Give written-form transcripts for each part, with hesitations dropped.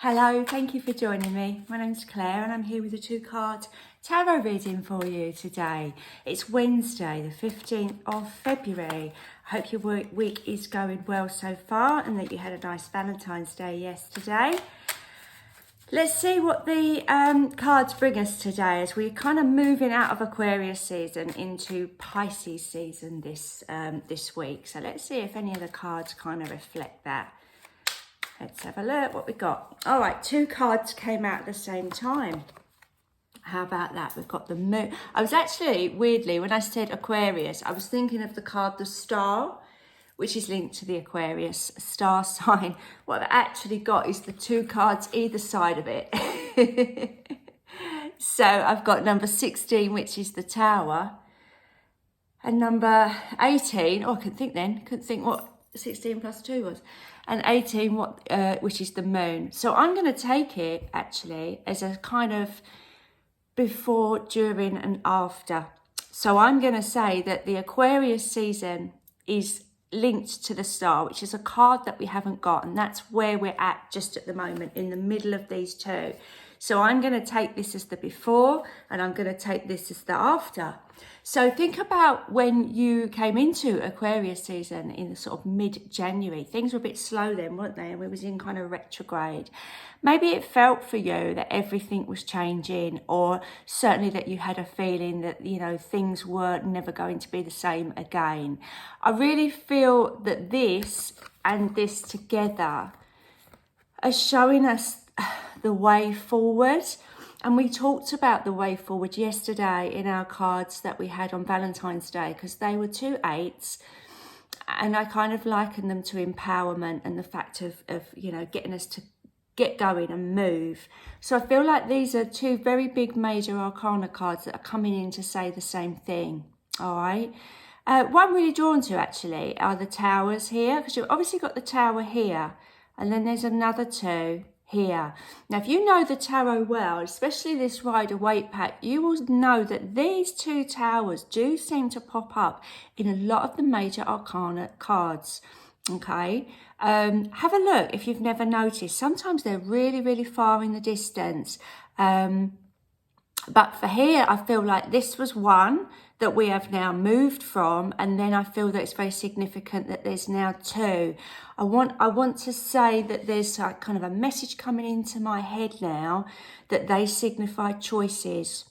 Hello, thank you for joining me. My name's Claire and I'm here with a 2-card tarot reading for you today. It's Wednesday, the 15th of February. I hope your week is going well so far and that you had a nice Valentine's Day yesterday. Let's see what the cards bring us today as we're kind of moving out of Aquarius season into Pisces season this week. So let's see if any of the cards kind of reflect that. Let's have a look what we got. All right, 2 cards came out at the same time. How about that? We've got the moon. I was actually, weirdly, when I said Aquarius, I was thinking of the card, the star, which is linked to the Aquarius star sign. What I've actually got is the 2 cards either side of it. So I've got number 16, which is the Tower, and number 18, oh, I couldn't think what 16 plus 2 was, and 18 which is the moon. So I'm going to take it actually as a kind of before, during and after. So I'm going to say that the Aquarius season is linked to the star, which is a card that we haven't got, and that's where we're at just at the moment, in the middle of these 2. So I'm going to take this as the before and I'm going to take this as the after. So think about when you came into Aquarius season in the sort of mid-January. Things were a bit slow then, weren't they? And we was in kind of retrograde. Maybe it felt for you that everything was changing, or certainly that you had a feeling that, you know, things were never going to be the same again. I really feel that this and this together are showing us the way forward. And we talked about the way forward yesterday in our cards that we had on Valentine's Day, because they were 2 8s, and I kind of likened them to empowerment and the fact of you know, getting us to get going and move. So I feel like these are 2 very big major arcana cards that are coming in to say the same thing. All right. What I'm really drawn to actually are the towers here, because you've obviously got the tower here, and then there's another 2 here. Now, if you know the tarot well, especially this Rider-Waite pack, you will know that these 2 towers do seem to pop up in a lot of the major arcana cards. Okay, have a look if you've never noticed. Sometimes they're really, really far in the distance. But for here, I feel like this was one that we have now moved from, and then I feel that it's very significant that there's now 2. I want to say that there's like kind of a message coming into my head now that they signify choices.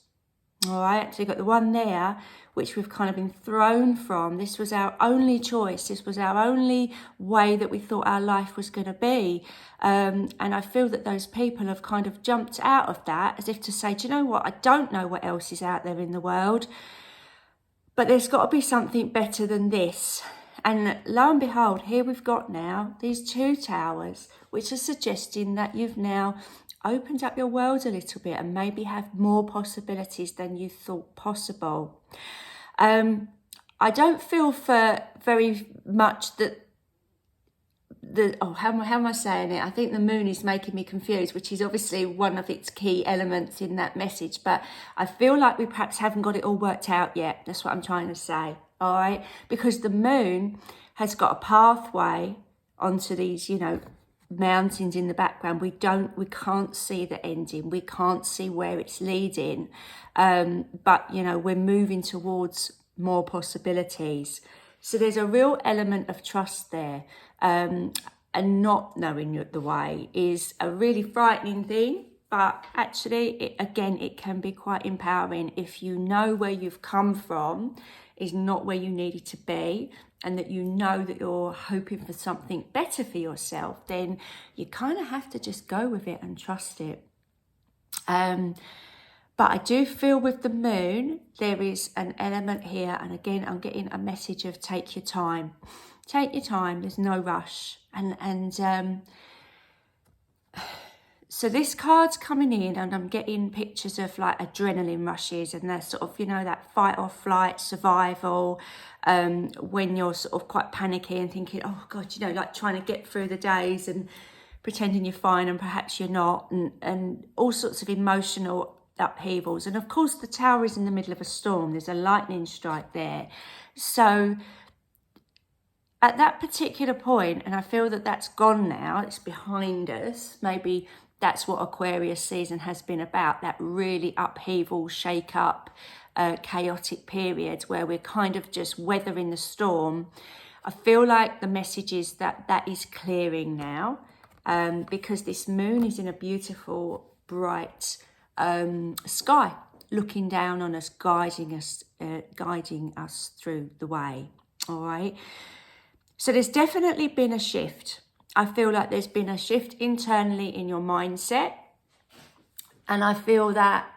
All right, so you've got the one there, which we've kind of been thrown from. This was our only choice. This was our only way that we thought our life was going to be. And I feel that those people have kind of jumped out of that as if to say, do you know what? I don't know what else is out there in the world, but there's got to be something better than this. And lo and behold, here we've got now these 2 towers, which are suggesting that you've now opened up your world a little bit and maybe have more possibilities than you thought possible. I don't feel for very much that how am I saying it? I think the moon is making me confused, which is obviously one of its key elements in that message. But I feel like we perhaps haven't got it all worked out yet. That's what I'm trying to say. All right, because the moon has got a pathway onto these, you know, mountains in the background. We can't see the ending. We can't see where it's leading. But you know, we're moving towards more possibilities. So there's a real element of trust there. And not knowing the way is a really frightening thing, but actually it can be quite empowering if you know where you've come from is not where you needed to be, and that you know that you're hoping for something better for yourself. Then you kind of have to just go with it and trust it. But I do feel with the moon, there is an element here. And again, I'm getting a message of take your time. Take your time. There's no rush. So this card's coming in and I'm getting pictures of like adrenaline rushes, and they're sort of, you know, that fight or flight survival, when you're sort of quite panicky and thinking, oh God, you know, like trying to get through the days and pretending you're fine and perhaps you're not, and all sorts of emotional upheavals. And of course the tower is in the middle of a storm. There's a lightning strike there. So at that particular point, and I feel that that's gone now, it's behind us, maybe that's what Aquarius season has been about, that really upheaval, shake up, chaotic period where we're kind of just weathering the storm. I feel like the message is that that is clearing now, because this moon is in a beautiful, bright sky, looking down on us, guiding us through the way. All right. So there's definitely been a shift. I feel like there's been a shift internally in your mindset. And I feel that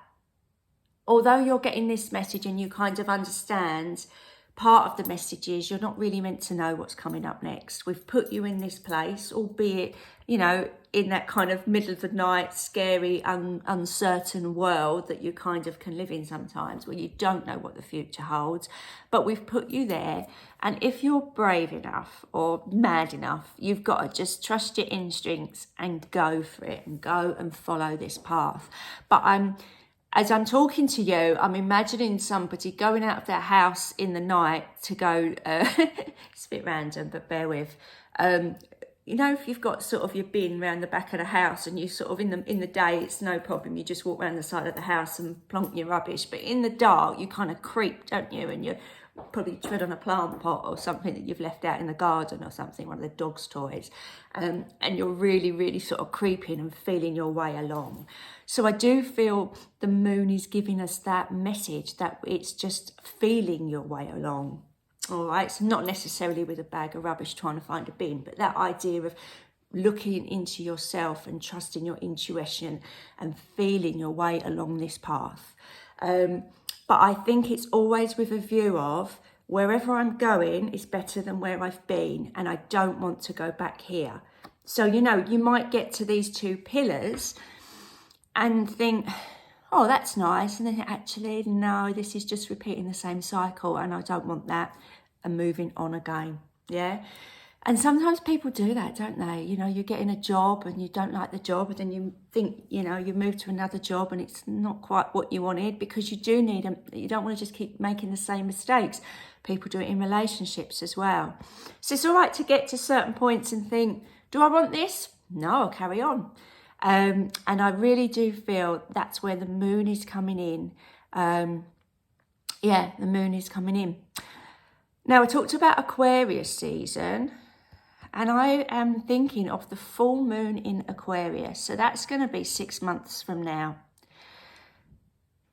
although you're getting this message and you kind of understand, part of the message is you're not really meant to know what's coming up next. We've put you in this place, albeit, you know, in that kind of middle of the night, scary, uncertain world that you kind of can live in sometimes, where you don't know what the future holds. But we've put you there. And if you're brave enough or mad enough, you've got to just trust your instincts and go for it and go and follow this path. But as I'm talking to you, I'm imagining somebody going out of their house in the night to go, it's a bit random, but bear with. You know, if you've got sort of your bin around the back of the house and you sort of in the day, it's no problem. You just walk around the side of the house and plonk your rubbish. But in the dark, you kind of creep, don't you? And you probably tread on a plant pot or something that you've left out in the garden or something, one of the dog's toys. And you're really, really sort of creeping and feeling your way along. So I do feel the moon is giving us that message that it's just feeling your way along. All right, so not necessarily with a bag of rubbish trying to find a bin, but that idea of looking into yourself and trusting your intuition and feeling your way along this path. But I think it's always with a view of wherever I'm going is better than where I've been, and I don't want to go back here. So, you know, you might get to these two pillars and think, oh, that's nice. And then actually, no, this is just repeating the same cycle and I don't want that, and moving on again. Yeah. And sometimes people do that, don't they? You know, you're getting a job and you don't like the job, and then you think, you know, you move to another job and it's not quite what you wanted, because you do need you don't want to just keep making the same mistakes. People do it in relationships as well. So it's all right to get to certain points and think, do I want this? No, I'll carry on. And I really do feel that's where the moon is coming in. The moon is coming in. Now, I talked about Aquarius season, and I am thinking of the full moon in Aquarius. So that's going to be 6 months from now.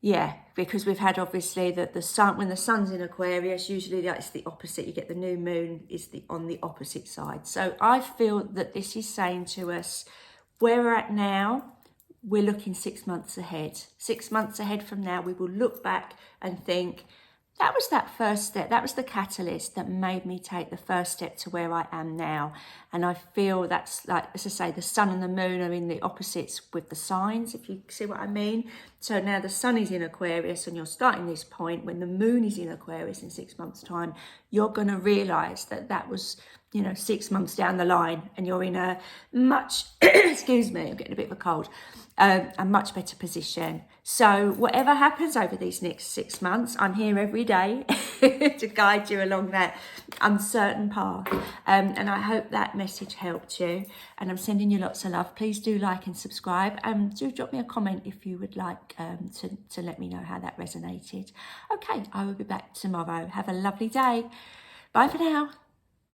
Yeah, because we've had obviously the sun, when the sun's in Aquarius, usually that's the opposite. You get the new moon is on the opposite side. So I feel that this is saying to us, where we're at now, we're looking 6 months ahead. 6 months ahead from now, we will look back and think, that was that first step. That was the catalyst that made me take the first step to where I am now. And I feel that's like, as I say, the sun and the moon are in the opposites with the signs, if you see what I mean. So now the sun is in Aquarius and you're starting this point. When the moon is in Aquarius in 6 months' time, you're going to realise that that was, 6 months down the line, and you're in a much, excuse me, I'm getting a bit of a cold, a much better position. So whatever happens over these next 6 months, I'm here every day to guide you along that uncertain path. And I hope that message helped you. And I'm sending you lots of love. Please do like and subscribe. Do drop me a comment if you would like to let me know how that resonated. Okay, I will be back tomorrow. Have a lovely day. Bye for now.